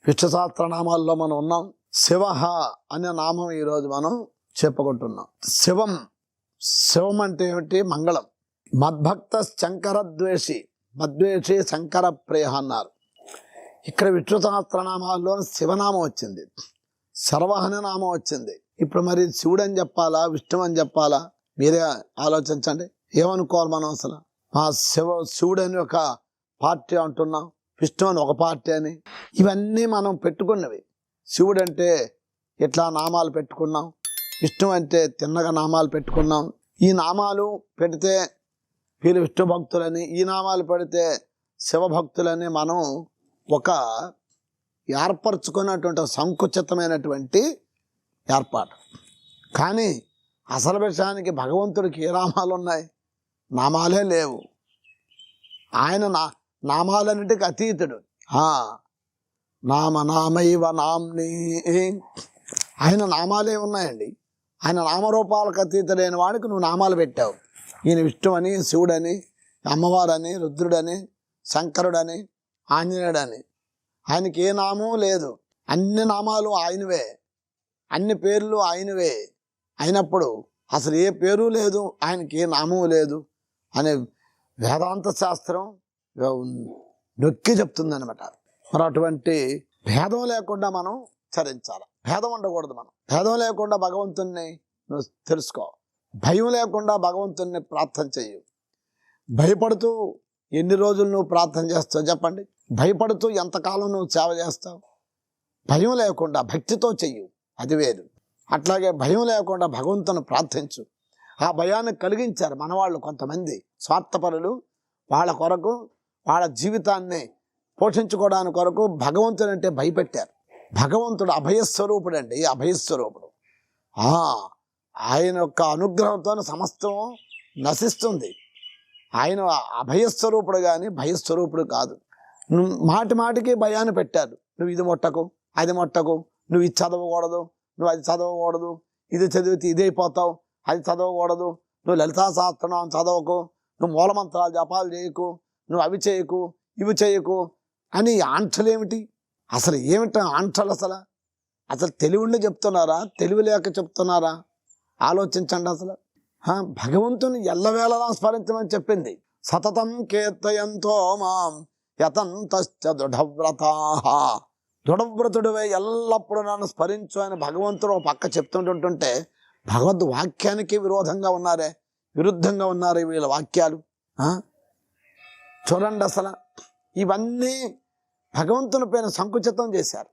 విష్ణు సహస్రనామాల్లో మనం ఉన్నాం. శివ అనే నామం ఈరోజు మనం చెప్పుకుంటున్నాం. శివం అంటే ఏమిటి? మంగళం. మద్భక్త శంకర ద్వేషి, మద్వేషి శంకర ప్రియ అన్నారు. ఇక్కడ విష్ణు సహస్రనామాల్లో శివనామం వచ్చింది, సర్వహన నామం వచ్చింది. ఇప్పుడు మరి శివుడు అని చెప్పాలా, విష్ణు అని చెప్పాలా? మీరే ఆలోచించండి. ఏమనుకోవాలి మనం అసలు? మా శివుడు అని ఒక పార్టీ అంటున్నాం, విష్ణు అని ఒక పార్టీ అని. ఇవన్నీ మనం పెట్టుకున్నవి. శివుడు అంటే ఇట్లా నామాలు పెట్టుకున్నాం, విష్ణు అంటే తిన్నగా నామాలు పెట్టుకున్నాం. ఈ నామాలు పెడితే వీళ్ళు విష్ణు భక్తులని, ఈ నామాలు పెడితే శివభక్తులని మనం ఒక ఏర్పరచుకున్నటువంటి సంకుచితమైనటువంటి ఏర్పాటు. కానీ అసలు విషయానికి భగవంతుడికి ఏ నామాలు ఉన్నాయి? నామాలే లేవు. ఆయన నామాలన్నిటికీ అతీతుడు. నామైవ నామ్ని, ఆయన నామాలే ఉన్నాయండి. ఆయన నామరూపాలకు అతీతుడైన వాడికి నువ్వు నామాలు పెట్టావు. ఈయన విష్ణు అని, శివుడని, అమ్మవారని, రుద్రుడని, శంకరుడని, ఆంజనేయుడని. ఆయనకి ఏ నామం లేదు. అన్ని నామాలు ఆయనవే, అన్ని పేర్లు ఆయనవే. అయినప్పుడు అసలు ఏ పేరు లేదు, ఆయనకి ఏ నామం లేదు అనే వేదాంత శాస్త్రం నొక్కి చెప్తుందనమాట. మరి అటువంటి భేదం లేకుండా మనం చరించాలి. భేదం ఉండకూడదు. మనం భేదం లేకుండా భగవంతుణ్ణి నువ్వు తెలుసుకో. భయం లేకుండా భగవంతుణ్ణి ప్రార్థన చెయ్యు. భయపడుతూ ఎన్ని రోజులు నువ్వు ప్రార్థన చేస్తావు చెప్పండి? భయపడుతూ ఎంతకాలం నువ్వు సేవ చేస్తావు? భయం లేకుండా భక్తితో చెయ్యు, అది వేరు. అట్లాగే భయం లేకుండా భగవంతుని ప్రార్థించు. ఆ భయాన్ని కలిగించారు మనవాళ్ళు కొంతమంది స్వార్థపరులు. వాళ్ళ కొరకు, వాళ్ళ జీవితాన్ని పోషించుకోవడానికి కొరకు భగవంతుడు అంటే భయపెట్టారు. భగవంతుడు అభయస్వరూపుడు అండి, అభయస్వరూపుడు. ఆయన యొక్క అనుగ్రహంతో సమస్తం నశిస్తుంది. ఆయన అభయస్వరూపుడు కానీ భయస్వరూపుడు కాదు. మాటి మాటికి భయాన్ని పెట్టారు. నువ్వు ఇది ముట్టకు, అది ముట్టకు, నువ్వు ఇది చదవకూడదు, నువ్వు అది చదవకూడదు, ఇది చదివితే ఇదైపోతావు, అది చదవకూడదు, నువ్వు లలితా సహస్రనామం చదవకు, నువ్వు మూలమంత్రాలు జపాలు చేయకు, నువ్వు అవి చేయకు, ఇవి చేయకు అని ఆంక్షలేమిటి? అసలు ఏమిటి ఆంక్షలు? అసలు తెలివిండి చెప్తున్నారా, తెలివి లేక చెప్తున్నారా? ఆలోచించండి. అసలు భగవంతుని ఎల్లవేళలా స్మరించమని చెప్పింది. సతతం కీర్తయంతో మాం యతంతశ్చ దృఢవ్రతాః. దృఢవ్రతుడివే ఎల్లప్పుడూ నన్ను స్మరించు అని భగవంతుడు ఒక పక్క చెప్తుంటుంటే భగవద్ వాక్యానికి విరుద్ధంగా ఉన్నారే వీళ్ళ వాక్యాలు. చూడండి, అసలు ఇవన్నీ భగవంతుని పైన సంకుచితం చేశారు.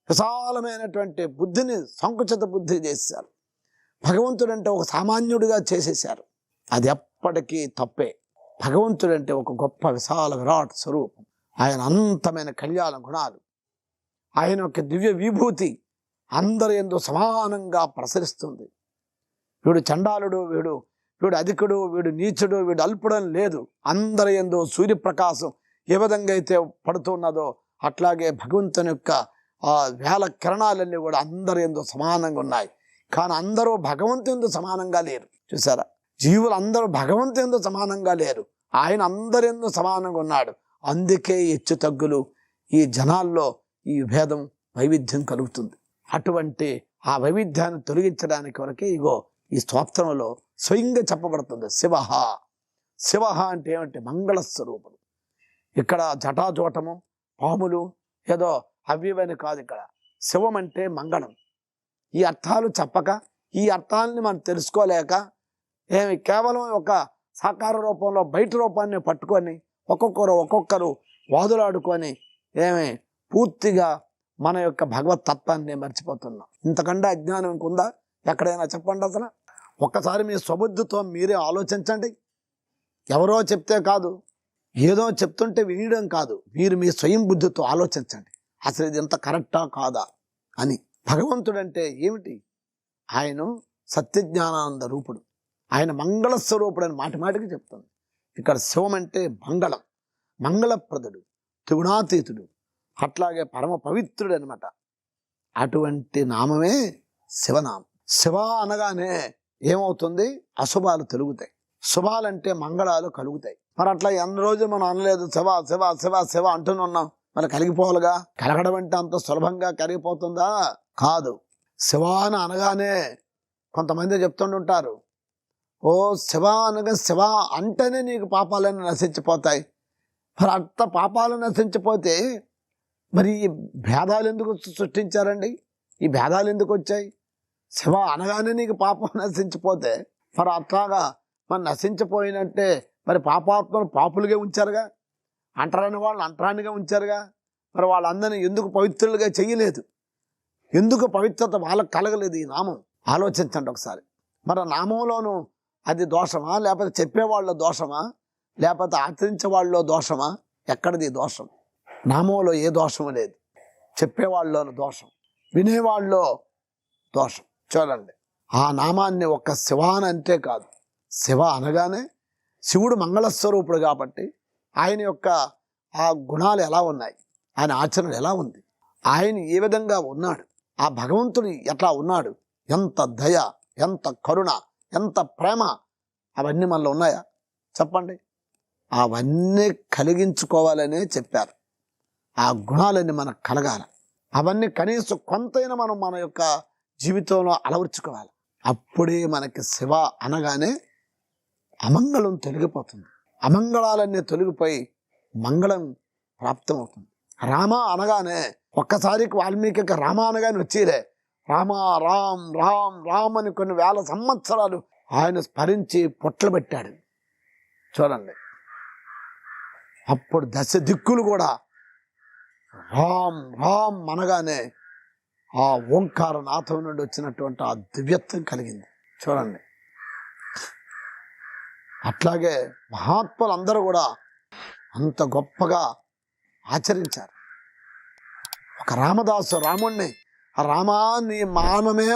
విశాలమైనటువంటి బుద్ధిని సంకుచిత బుద్ధి చేశారు. భగవంతుడు అంటే ఒక సామాన్యుడిగా చేసేశారు. అది ఎప్పటికీ తప్పే. భగవంతుడు అంటే ఒక గొప్ప విశాల విరాట్ స్వరూపం. ఆయన అనంతమైన కళ్యాణ గుణాలు, ఆయన యొక్క దివ్య విభూతి అందరి యందు సమానంగా ప్రసరిస్తుంది. వీడు చండాలుడు, వీడు అధికుడు, వీడు నీచుడు, వీడు అల్పుడని లేదు. అందరి యందు సూర్యప్రకాశం ఏ విధంగా అయితే పడుతున్నదో అట్లాగే భగవంతుని యొక్క వేల కిరణాలన్నీ కూడా అందరి యందు సమానంగా ఉన్నాయి. కానీ అందరూ భగవంతుని యందు సమానంగా లేరు. చూసారా? జీవులు అందరూ భగవంతుని యందు సమానంగా లేరు. ఆయన అందరి యందు సమానంగా ఉన్నాడు. అందుకే హెచ్చు తగ్గులు ఈ జనాల్లో ఈ భేదం, వైవిధ్యం కలుగుతుంది. అటువంటి ఆ వైవిధ్యాన్ని తొలగించడానికి వరకే ఇగో ఈ స్తోత్రంలో స్వయంగా చెప్పబడుతుంది. శివ అంటే ఏమంటే మంగళస్వరూపుడు. ఇక్కడ జటాజోటము, పాములు ఏదో అవ్యవని కాదు. ఇక్కడ శివం అంటే మంగళం. ఈ అర్థాలు చెప్పక, ఈ అర్థాలని మనం తెలుసుకోలేక కేవలం ఒక సాకార రూపంలో బయట రూపాన్ని పట్టుకొని ఒక్కొక్కరు వాదులాడుకొని పూర్తిగా మన యొక్క భగవత్ తత్వాన్ని మర్చిపోతున్నాం. ఇంతకంటే అజ్ఞానం ఇంకుందా ఎక్కడైనా చెప్పండి. అసలు ఒక్కసారి మీ స్వబుద్ధితో మీరే ఆలోచించండి. ఎవరో చెప్తే కాదు, ఏదో చెప్తుంటే వినడం కాదు, మీరు మీ స్వయం బుద్ధితో ఆలోచించండి. అసలు ఇది ఎంత కరెక్టా కాదా అని. భగవంతుడు అంటే ఏమిటి? ఆయన సత్యజ్ఞానానంద రూపుడు, ఆయన మంగళ స్వరూపుడు అని మాటికి చెప్తుంది. ఇక్కడ శివం అంటే మంగళం, మంగళప్రదుడు, త్రిగుణాతీతుడు, అట్లాగే పరమ పవిత్రుడు అనమాట. అటువంటి నామమే శివనామం. శివ అనగానే ఏమవుతుంది? అశుభాలు తొలుగుతాయి, శుభాలంటే మంగళాలు కలుగుతాయి. మరి అట్లా ఎన్ని రోజులు మనం అనలేదు శివ శివ శివ శివ అంటూనే ఉన్నాం. మరి కలిగిపోవాలిగా. కలగడం అంటే అంత సులభంగా కరిగిపోతుందా? కాదు. శివ అని అనగానే కొంతమంది చెప్తుంటుంటారు, ఓ శివ అనగా శివ అంటేనే నీకు పాపాలన్నీ నశించిపోతాయి. మరి అంత పాపాలు నశించిపోతే మరి ఈ భేదాలు ఎందుకు సృష్టించారండి? ఈ భేదాలు ఎందుకు వచ్చాయి? శివ అనగానే నీకు పాపం నశించిపోతే మరి అట్లాగా మరి నశించిపోయినట్టే మరి పాపాత్మను పాపులుగా ఉంచారుగా, అంటరాని వాళ్ళు అంటరానిగా ఉంచారుగా. మరి వాళ్ళందరినీ ఎందుకు పవిత్రులుగా చెయ్యలేదు? ఎందుకు పవిత్రత వాళ్ళకు కలగలేదు? ఈ నామం ఆలోచించండి ఒకసారి. మరి నామంలోనూ అది దోషమా, లేకపోతే చెప్పేవాళ్ళ దోషమా, లేకపోతే ఆచరించే వాళ్ళలో దోషమా? ఎక్కడిది దోషం? నామంలో ఏ దోషము లేదు. చెప్పేవాళ్ళలోని దోషం, వినేవాళ్ళలో దోషం. చూడండి, ఆ నామాన్ని ఒక్క శివ అని అంటే కాదు, శివ అనగానే శివుడు మంగళస్వరూపుడు కాబట్టి ఆయన యొక్క ఆ గుణాలు ఎలా ఉన్నాయి, ఆయన ఆచరణ ఎలా ఉంది, ఆయన ఏ విధంగా ఉన్నాడు, ఆ భగవంతుడు ఎట్లా ఉన్నాడు, ఎంత దయ, ఎంత కరుణ, ఎంత ప్రేమ, అవన్నీ మనలో ఉన్నాయా? చెప్పండి. అవన్నీ కలిగించుకోవాలనే చెప్పారు. ఆ గుణాలన్నీ మనకు కలగాలి. అవన్నీ కనీసం కొంతైనా మనం మన యొక్క జీవితంలో అలవర్చుకోవాలి. అప్పుడే మనకి శివ అనగానే అమంగళం తొలగిపోతుంది. అమంగళాలన్నీ తొలగిపోయి మంగళం ప్రాప్తమవుతుంది. రామ అనగానే ఒక్కసారికి వాల్మీకి రామ అనగానే వచ్చేలే. రామ రామ్ రామ్ రామ్ అని కొన్ని వేల సంవత్సరాలు ఆయన స్మరించి పొట్లు పెట్టాడు. చూడండి, అప్పుడు దశ దిక్కులు కూడా రామ్ రామ్ అనగానే ఆ ఓంకార నాథం నుండి వచ్చినటువంటి ఆ దివ్యత్వం కలిగింది. చూడండి, అట్లాగే మహాత్ములు అందరూ కూడా అంత గొప్పగా ఆచరించారు. ఒక రామదాసు రాముణ్ణి, రామా నీ మానమే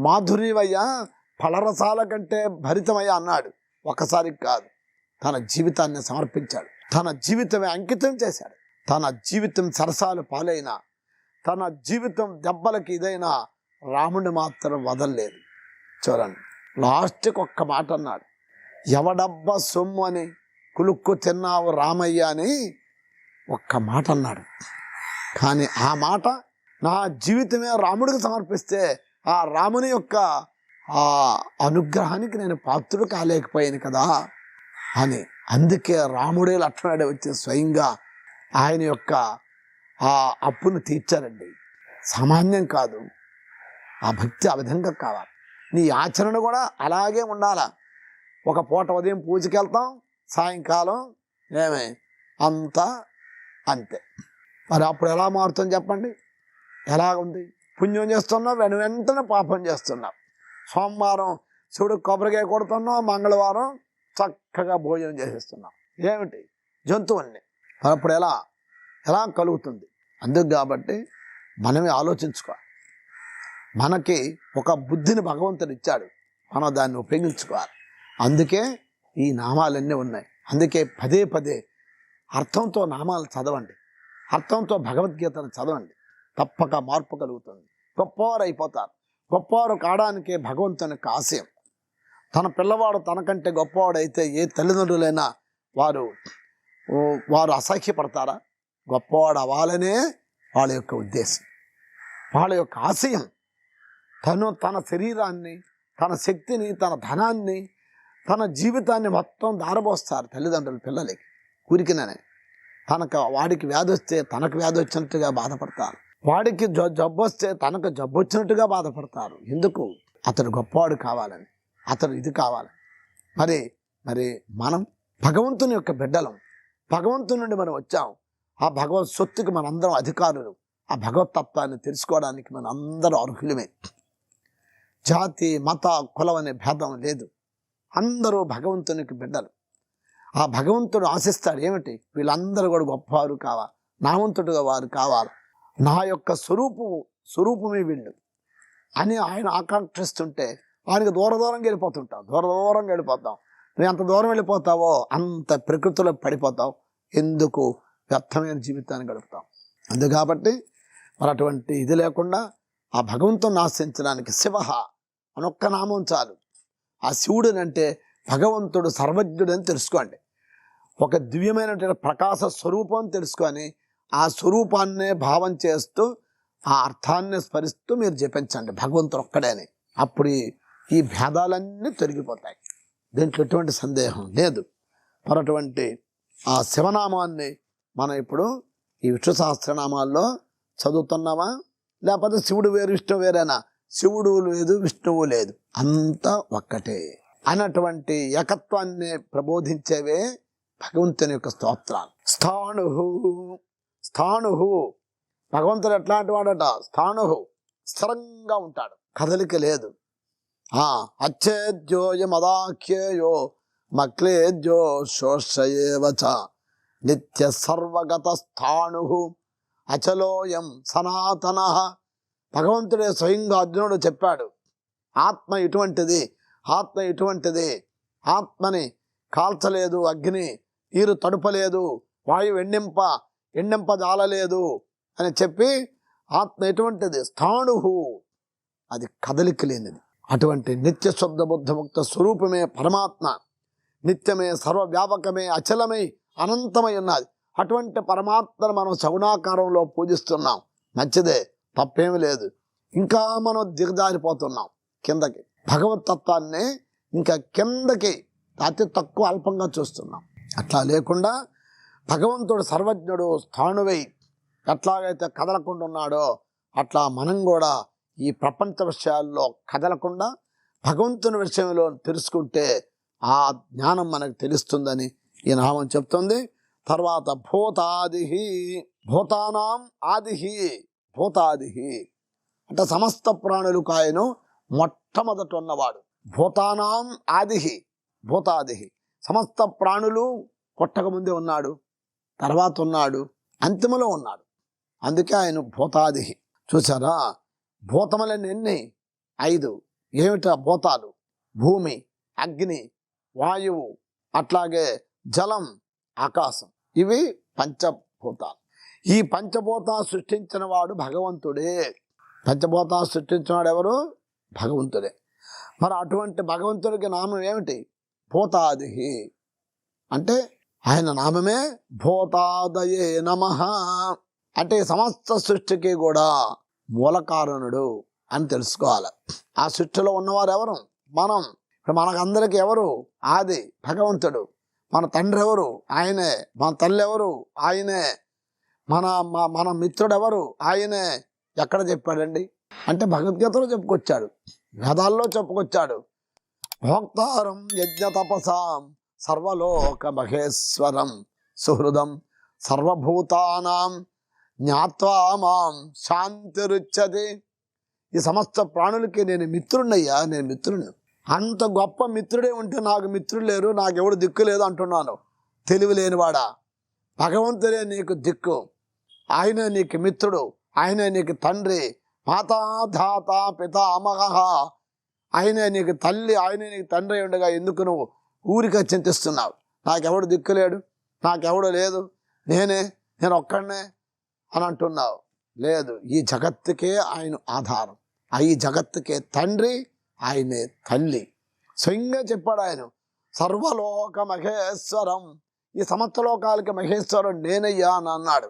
మాధుర్యమయ్యా, ఫలరసాల కంటే భరితమయ్యా అన్నాడు. ఒకసారి కాదు, తన జీవితాన్ని సమర్పించాడు. తన జీవితమే అంకితం చేశాడు. తన జీవితం సరసాలు పాలైనా, తన జీవితం దెబ్బలకి ఇదైనా రాముడిని మాత్రం వదలలేదు. చూడండి, లాస్ట్కి ఒక్క మాట అన్నాడు, ఎవడబ్బ సొమ్ము అని కులుక్కు తిన్నావు రామయ్య అని ఒక్క మాట అన్నాడు. కానీ ఆ మాట నా జీవితమే రాముడికి సమర్పిస్తే ఆ రాముని యొక్క ఆ అనుగ్రహానికి నేను పాత్రుడు కాలేకపోయాను కదా అని. అందుకే రాముడే లక్ష్మణుడే వచ్చి స్వయంగా ఆయన యొక్క ఆ అప్పును తీర్చారండి. సామాన్యం కాదు. ఆ భక్తి ఆ విధంగా కావాలి. నీ ఆచరణ కూడా అలాగే ఉండాలా. ఒక పూట ఉదయం పూజకి వెళ్తాం, సాయంకాలం ఏమే అంతా అంతే. మరి అప్పుడు ఎలా మారుతుంది చెప్పండి? ఎలా ఉంది? పుణ్యం చేస్తున్నావు, వెంటనే పాపం చేస్తున్నావు. సోమవారం శివుడు కొబ్బరికాయ కొడుతున్నావు, మంగళవారం చక్కగా భోజనం చేసేస్తున్నావు. ఏమిటి? జంతువుల్ని. అప్పుడు ఎలా ఎలా కలుగుతుంది? అందుకు కాబట్టి మనమే ఆలోచించుకోవాలి. మనకి ఒక బుద్ధిని భగవంతుడు ఇచ్చాడు, మనం దాన్ని ఉపయోగించుకోవాలి. అందుకే ఈ నామాలన్నీ ఉన్నాయి. అందుకే పదే పదే అర్థంతో నామాలు చదవండి, అర్థంతో భగవద్గీతను చదవండి. తప్పక మార్పు కలుగుతుంది. గొప్పవారు అయిపోతారు. గొప్పవారు కావడానికే భగవంతుని యొక్క ఆశయం. తన పిల్లవాడు తనకంటే గొప్పవాడైతే ఏ తల్లిదండ్రులైనా వారు అసహ్యపడతారా? గొప్పవాడు అవ్వాలనే వాళ్ళ యొక్క ఉద్దేశం, వాళ్ళ యొక్క ఆశయం. తన శరీరాన్ని, తన శక్తిని, తన ధనాన్ని, తన జీవితాన్ని మొత్తం దారబోస్తారు తల్లిదండ్రులు పిల్లలకి. ఊరికిననే వాడికి వ్యాధి వస్తే తనకు వ్యాధి వచ్చినట్టుగా బాధపడతారు, వాడికి జబ్బు వస్తే తనకు జబ్బు వచ్చినట్టుగా బాధపడతారు. ఎందుకు? అతడు గొప్పవాడు కావాలని, అతడు ఇది కావాలి. మరి మనం భగవంతుని యొక్క బిడ్డలం. భగవంతుని నుండి మనం వచ్చాం. ఆ భగవత్ సొత్తుకి మనందరం అధికారులు. ఆ భగవతత్వాన్ని తెలుసుకోవడానికి మన అందరూ అర్హులమే. జాతి, మత, కులం అనే భేదం లేదు. అందరూ భగవంతునికి బిడ్డలు. ఆ భగవంతుడు ఆశిస్తాడు ఏమిటి? వీళ్ళందరూ కూడా గొప్పవారు కావాలి, నావంతుడుగా వారు కావాలి, నా యొక్క స్వరూపమే వీళ్ళు అని ఆయన ఆకాంక్షిస్తుంటే ఆయనకి దూరంగా వెళ్ళిపోతుంటాం. దూరంగా వెళ్ళిపోతాం. నువ్వు ఎంత దూరం వెళ్ళిపోతావో అంత ప్రకృతిలో పడిపోతావు. ఎందుకు? వ్యర్థమైన జీవితాన్ని గడుపుతాం. అందుకు కాబట్టి మరి అటువంటి ఇది లేకుండా ఆ భగవంతుని ఆశ్రయించడానికి శివ అనొక్క నామం చాలు. ఆ శివుడు అంటే భగవంతుడు సర్వజ్ఞుడు అని తెలుసుకోండి. ఒక దివ్యమైనటువంటి ప్రకాశ స్వరూపం తెలుసుకొని ఆ స్వరూపాన్నే భావం చేస్తూ ఆ అర్థాన్ని స్మరిస్తూ మీరు జపించండి భగవంతుడు ఒక్కడే అని. అప్పుడు ఈ భేదాలన్నీ తొలగిపోతాయి. దీంట్లో ఎటువంటి సందేహం లేదు. మరి అటువంటి ఆ శివనామాన్ని మనం ఇప్పుడు ఈ విష్ణు సహస్రనామాల్లో చదువుతున్నామా, లేకపోతే శివుడు వేరు విష్ణువు వేరేనా? శివుడు లేదు, విష్ణువు లేదు, అంతా ఒక్కటే అన్నటువంటి ఏకత్వాన్ని ప్రబోధించేవే భగవంతుని యొక్క స్తోత్రాలు. స్థాణు భగవంతుడు ఎట్లాంటి వాడట? స్థాణు స్థిరంగా ఉంటాడు, కదలిక లేదు. అచ్చేద్యోయమదాఖ్యేయో మక్లేద్యో శోషయేవచ నిత్య సర్వగత స్థాణు అచలోయం సనాతన. భగవంతుడే స్వయంగా అర్జునుడు చెప్పాడు, ఆత్మ ఇటువంటిది, ఆత్మ ఇటువంటిది. ఆత్మని కాల్చలేదు, అగ్ని నీరు తడుపలేదు, వాయువు ఎండింప జాలలేదు అని చెప్పి ఆత్మ ఎటువంటిది? స్థాణు, అది కదలిక లేనిది. అటువంటి నిత్య శుద్ధ బుద్ధముక్త స్వరూపమే పరమాత్మ. నిత్యమే, సర్వవ్యాపకమే, అచలమై అనంతమై ఉన్నది. అటువంటి పరమాత్మను మనం సగుణాకారంలో పూజిస్తున్నాం, మంచిదే, తప్పేమీ లేదు. ఇంకా మనం దిగజారిపోతున్నాం కిందకి, భగవతత్వాన్ని ఇంకా కిందకి అతి తక్కువ అల్పంగా చూస్తున్నాం. అట్లా లేకుండా భగవంతుడు సర్వజ్ఞుడు, స్థాణువై ఎట్లాగైతే కదలకుండా ఉన్నాడో అట్లా మనం కూడా ఈ ప్రపంచ విషయాల్లో కదలకుండా భగవంతుని విషయంలో తెలుసుకుంటే ఆ జ్ఞానం మనకు తెలుస్తుందని ఈ నామం చెప్తుంది. తర్వాత భూతాదిహి, భూతానాం ఆదిహి, భూతాదిహి అంటే సమస్త ప్రాణులు కాయను మొట్టమొదట ఉన్నవాడు. భూతానాం ఆదిహి, భూతాదిహి సమస్త ప్రాణులు కొట్టక ముందే ఉన్నాడు, తర్వాత ఉన్నాడు, అంతిమలో ఉన్నాడు. అందుకే ఆయన భూతాదిహి. చూసారా, భూతములన్నీ ఎన్ని? 5. ఏమిటా భూతాలు? భూమి, అగ్ని, వాయువు, అట్లాగే జలం, ఆకాశం. ఇవి పంచభూతాలు. ఈ పంచభూతాలు సృష్టించిన వాడు భగవంతుడే. పంచభూతాలు సృష్టించిన వాడు ఎవరు? భగవంతుడే. మరి అటువంటి భగవంతుడికి నామం ఏమిటి? భూతాదిహి. అంటే ఆయన నామమే భూతాదయే నమః. అంటే సమస్త సృష్టికి కూడా మూలకారణుడు అని తెలుసుకోవాలి. ఆ సృష్టిలో ఉన్నవారు ఎవరు? మనం. ఇప్పుడు మనకందరికి ఎవరు? ఆది భగవంతుడు. మన తండ్రి ఎవరు? ఆయనే. మన తల్లి ఎవరు? ఆయనే. మన మిత్రుడు ఎవరు? ఆయనే. ఎక్కడ చెప్పాడండి? అంటే భగవద్గీతలో చెప్పుకొచ్చాడు, వేదాల్లో చెప్పుకొచ్చాడు. భోక్తారం యజ్ఞ తపసాం సర్వలోక మహేశ్వరం సుహృదం సర్వభూతానాం జ్ఞాత్వా మాం శాంతిరుచ్యతే. ఈ సమస్త ప్రాణులకి నేను మిత్రుడినయ్యా, నేను మిత్రుడిని. అంత గొప్ప మిత్రుడే ఉంటే నాకు మిత్రుడు లేరు, నాకెవడు దిక్కు లేదు అంటున్నాను. తెలివి లేనివాడా, భగవంతుడే నీకు దిక్కు, ఆయనే నీకు మిత్రుడు, ఆయనే నీకు తండ్రి, మాతా ధాత పితామహ, ఆయనే నీకు తల్లి, ఆయనే నీకు తండ్రి ఉండగా ఎందుకు నువ్వు ఊరికే చింతిస్తున్నావు? నాకెవడు దిక్కులేడు, నాకెవడు లేదు, నేను ఒక్కడనే అని అంటున్నావు. లేదు, ఈ జగత్తుకే ఆయన ఆధారం, ఈ జగత్తుకే తండ్రి, ఆయనే తల్లి. స్వయంగా చెప్పాడు ఆయన, సర్వలోక మహేశ్వరం, ఈ సమస్త లోకాలకి మహేశ్వరం నేనయ్యా అని అన్నాడు.